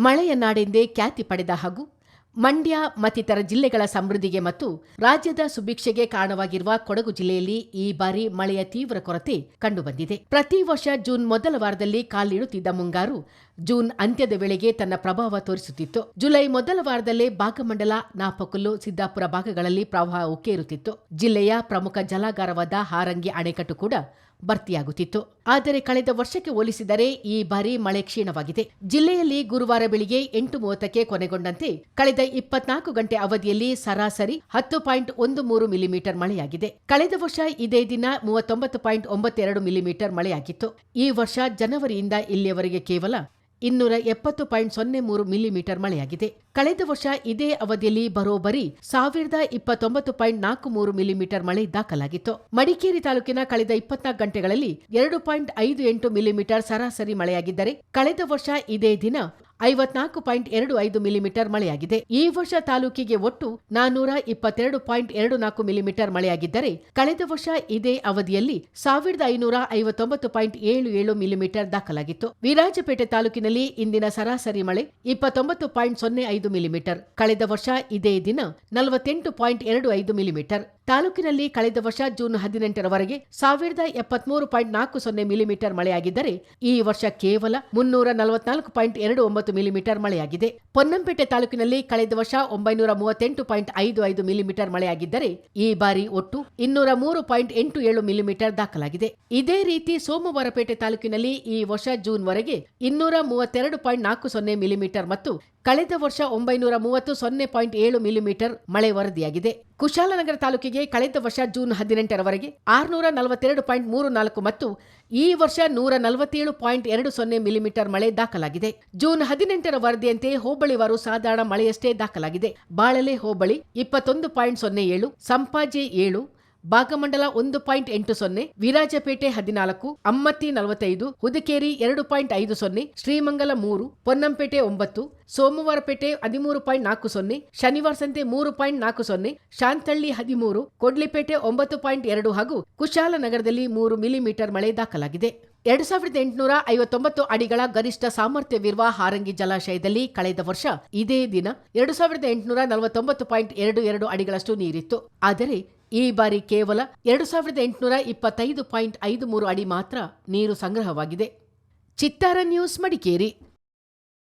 ಮಳೆಯ ನಾಡೆಂದೇ ಖ್ಯಾತಿ ಪಡೆದ ಹಾಗೂ ಮಂಡ್ಯ ಮತ್ತಿತರ ಜಿಲ್ಲೆಗಳ ಸಮೃದ್ಧಿಗೆ ಮತ್ತು ರಾಜ್ಯದ ಸುಭಿಕ್ಷೆಗೆ ಕಾರಣವಾಗಿರುವ ಕೊಡಗು ಜಿಲ್ಲೆಯಲ್ಲಿ ಈ ಬಾರಿ ಮಳೆಯ ತೀವ್ರ ಕೊರತೆ ಕಂಡುಬಂದಿದೆ. ಪ್ರತಿ ವರ್ಷ ಜೂನ್ ಮೊದಲ ವಾರದಲ್ಲಿ ಕಾಲಿಡುತ್ತಿದ್ದ ಮುಂಗಾರು ಜೂನ್ ಅಂತ್ಯದ ವೇಳೆಗೆ ತನ್ನ ಪ್ರಭಾವ ತೋರಿಸುತ್ತಿತ್ತು. ಜುಲೈ ಮೊದಲ ವಾರದಲ್ಲೇ ಭಾಗಮಂಡಲ, ನಾಪಕಲ್ಲು, ಸಿದ್ದಾಪುರ ಭಾಗಗಳಲ್ಲಿ ಪ್ರವಾಹ ಉಕ್ಕೇರುತ್ತಿತ್ತು. ಜಿಲ್ಲೆಯ ಪ್ರಮುಖ ಜಲಾಗಾರವಾದ ಹಾರಂಗಿ ಅಣೆಕಟ್ಟು ಕೂಡ ಭರ್ತಿಯಾಗುತ್ತಿತ್ತು. ಆದರೆ ಕಳೆದ ವರ್ಷಕ್ಕೆ ಹೋಲಿಸಿದರೆ ಈ ಬಾರಿ ಮಳೆ ಕ್ಷೀಣವಾಗಿದೆ. ಜಿಲ್ಲೆಯಲ್ಲಿ ಗುರುವಾರ ಬೆಳಿಗ್ಗೆ 8:30ಕ್ಕೆ ಕೊನೆಗೊಂಡಂತೆ ಕಳೆದ 24 ಗಂಟೆ ಅವಧಿಯಲ್ಲಿ ಸರಾಸರಿ 10.13 ಮಿಲಿಮೀಟರ್ ಮಳೆಯಾಗಿದೆ. ಕಳೆದ ವರ್ಷ ಇದೇ ದಿನ 39.92 ಮಿಲಿಮೀಟರ್ ಮಳೆಯಾಗಿತ್ತು. ಈ ವರ್ಷ ಜನವರಿಯಿಂದ ಇಲ್ಲಿಯವರೆಗೆ ಕೇವಲ 270.03 ಮಿಲಿಮೀಟರ್ ಮಳೆಯಾಗಿದೆ. ಕಳೆದ ವರ್ಷ ಇದೇ ಅವಧಿಯಲ್ಲಿ ಬರೋಬ್ಬರಿ 1029.43 ಮಿಲಿಮೀಟರ್ ಮಳೆ ದಾಖಲಾಗಿತ್ತು. ಮಡಿಕೇರಿ ತಾಲೂಕಿನ ಕಳೆದ 24 ಗಂಟೆಗಳಲ್ಲಿ 2.58 ಮಿಲಿಮೀಟರ್ ಸರಾಸರಿ ಮಳೆಯಾಗಿದ್ದರೆ ಕಳೆದ ವರ್ಷ ಇದೇ ದಿನ 54.25 ಮಿಲಿಮೀಟರ್ ಮಳೆಯಾಗಿದೆ. ಈ ವರ್ಷ ತಾಲೂಕಿಗೆ ಒಟ್ಟು 422.24 ಮಿಲಿಮೀಟರ್ ಮಳೆಯಾಗಿದ್ದರೆ ಕಳೆದ ವರ್ಷ ಇದೇ ಅವಧಿಯಲ್ಲಿ 1559.77 ಮಿಲಿಮೀಟರ್ ದಾಖಲಾಗಿತ್ತು. ವಿರಾಜಪೇಟೆ ತಾಲೂಕಿನಲ್ಲಿ ಇಂದಿನ ಸರಾಸರಿ ಮಳೆ 29.05 ಮಿಲಿಮೀಟರ್, ಕಳೆದ ವರ್ಷ ಇದೇ ದಿನ 48.25 ಮಿಲಿಮೀಟರ್. ತಾಲೂಕಿನಲ್ಲಿ ಕಳೆದ ವರ್ಷ ಜೂನ್ 18ರವರೆಗೆ 1073.40 ಮಿಲಿಮೀಟರ್ ಮಳೆಯಾಗಿದ್ದರೆ ಈ ವರ್ಷ ಕೇವಲ 344.29 ಮಿಲಿಮೀಟರ್ ಮಳೆಯಾಗಿದೆ. ಪೊನ್ನಂಪೇಟೆ ತಾಲೂಕಿನಲ್ಲಿ ಕಳೆದ ವರ್ಷ 938.55 ಮಿಲಿಮೀಟರ್ ಮಳೆಯಾಗಿದ್ದರೆ ಈ ಬಾರಿ ಒಟ್ಟು 203.87 ಮಿಲಿಮೀಟರ್ ದಾಖಲಾಗಿದೆ. ಇದೇ ರೀತಿ ಸೋಮವಾರಪೇಟೆ ತಾಲೂಕಿನಲ್ಲಿ ಈ ವರ್ಷ ಜೂನ್ವರೆಗೆ 232.40 ಮಿಲಿಮೀಟರ್ ಮತ್ತು ಕಳೆದ ವರ್ಷ 930.07 ಮಿಲಿಮೀಟರ್ ಮಳೆ ವರದಿಯಾಗಿದೆ. ಕುಶಾಲನಗರ ತಾಲೂಕಿಗೆ ಕಳೆದ ವರ್ಷ ಜೂನ್ 18ರವರೆಗೆ 642.34 ಮತ್ತು ಈ ವರ್ಷ 147.20 ಮಿಲಿಮೀಟರ್ ಮಳೆ ದಾಖಲಾಗಿದೆ. ಜೂನ್ 18ರ ವರದಿಯಂತೆ ಹೋಬಳಿವಾರು ಸಾಧಾರಣ ಮಳೆಯಷ್ಟೇ ದಾಖಲಾಗಿದೆ. ಬಾಳಲೆ ಹೋಬಳಿ 21.07, ಸಂಪಾಜೆ 7, ಭಾಗಮಂಡಲ 1.80, ವಿರಾಜಪೇಟೆ 14, ಅಮ್ಮತ್ತಿ 45, ಹುದಿಕೇರಿ 2.50, ಶ್ರೀಮಂಗಲ 3, ಪೊನ್ನಂಪೇಟೆ 9, ಸೋಮವಾರಪೇಟೆ 13.40, ಶನಿವಾರ ಸಂತೆ 3.40, ಶಾಂತಳ್ಳಿ 13, ಕೊಡ್ಲಿಪೇಟೆ 9.2 ಹಾಗೂ ಕುಶಾಲನಗರದಲ್ಲಿ 3 ಮಿಲಿಮೀಟರ್ ಮಳೆ ದಾಖಲಾಗಿದೆ. 2859 ಅಡಿಗಳ ಗರಿಷ್ಠ ಸಾಮರ್ಥ್ಯವಿರುವ ಹಾರಂಗಿ ಜಲಾಶಯದಲ್ಲಿ ಕಳೆದ ವರ್ಷ ಇದೇ ದಿನ 2849.22 ಅಡಿಗಳಷ್ಟು ನೀರಿತ್ತು. ಆದರೆ ಈ ಬಾರಿ ಕೇವಲ 2825.53 ಅಡಿ ಮಾತ್ರ ನೀರು ಸಂಗ್ರಹವಾಗಿದೆ. ಚಿತ್ತಾರ ನ್ಯೂಸ್, ಮಡಿಕೇರಿ.